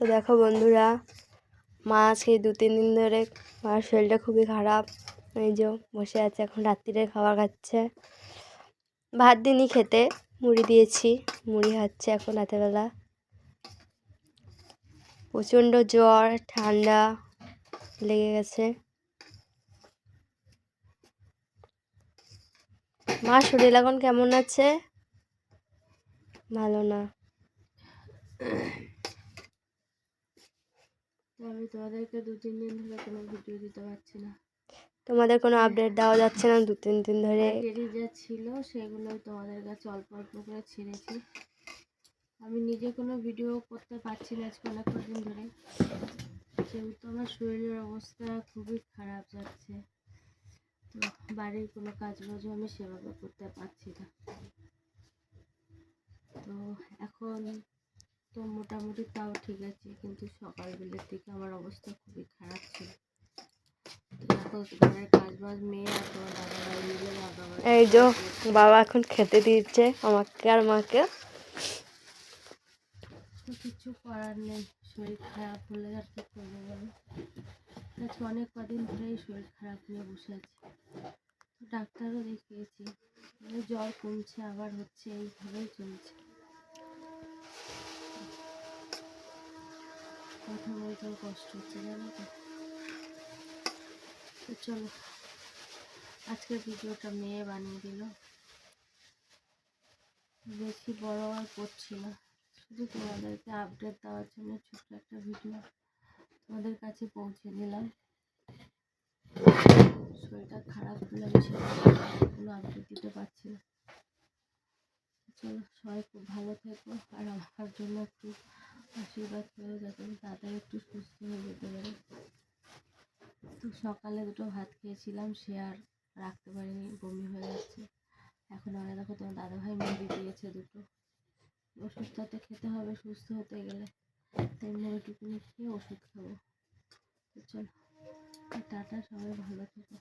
তো দেখো বন্ধুরা, মা আজকে 2-3 দিন ধরে মার শরীরটা খুবই খারাপ। এই যে বসে আছে, এখন রাত্রিরে খাবার খাচ্ছে। ভাত দিনই খেতে, মুড়ি দিয়েছি, মুড়ি খাচ্ছে এখন রাতেরবেলা। প্রচণ্ড জ্বর ঠান্ডা লেগে গেছে। মার শরীর এখন কেমন আছে? ভালো না। আমি তোমাদেরকে 2-3 দিন ধরে কোনো ভিডিও দিতে পারছি না। তোমাদের কোনো আপডেট দেওয়া যাচ্ছে না 2-3 দিন ধরে। দেরি যা ছিল সেগুলোই তোমাদের কাছে অল্প অল্প করে ছেড়েছি। আমি নিজে কোনো ভিডিও করতে পারছি না আজকে অনেক কদিন ধরে, যেহেতু আমার শরীরের অবস্থা খুবই খারাপ যাচ্ছে। তো বাড়ির কোনো কাজবাজও আমি সেভাবে করতে পারছি না। তো এখন তো মোটামুটি তাও ঠিক আছে, কিন্তু সকালবেলার দিকে আমার অবস্থা খুবই খারাপ ছিল। ঘরের কাজবাজ মেয়ে আর তোমার দাদাভাই মিলে এই যে বাবা এখন খেতে দিচ্ছে আমাকে আর মাকে। তো কিছু করার নেই, শরীর খারাপ হলে আর কি করবো বলো। আজকে অনেক কদিন ধরেই শরীর খারাপ নিয়ে বসে আছি। তো ডাক্তারও দেখিয়েছি, জ্বর কমছে আবার হচ্ছে, এইভাবেই চলছে। কথা বলতেও কষ্ট হচ্ছে জানো তো। তো চলো, আজকের ভিডিওটা মেয়ে বানিয়ে দিল, বেশি বড় আর করছি না, শুধু তোমাদেরকে আপডেট দেওয়ার জন্য ছোট্ট একটা ভিডিও তোমাদের কাছে পৌঁছে দিলাম। শরীরটা খারাপ হলে আমি সেভাবে কোনো আপডেট দিতে পারছি না। চলো, সবাই খুব ভালো থেকো, আর আমার জন্য একটু আশীর্বাদ করো যাতে আমি তাড়াতাড়ি একটু সুস্থ হয়ে যেতে পারি। তো সকালে 2টো ভাত খেয়েছিলাম, সে আর রাখতে পারিনি, বমি হয়ে যাচ্ছে। এখন আগে দেখো তোমার দাদাভাই মুড়ি দিয়েছে 2টো। ওষুধটা তো খেতে হবে সুস্থ হতে গেলে, তাই মুড়িটুকুনি খেয়ে ওষুধ খাবো। তো চলো, টাটা, সবাই ভালো থেকো।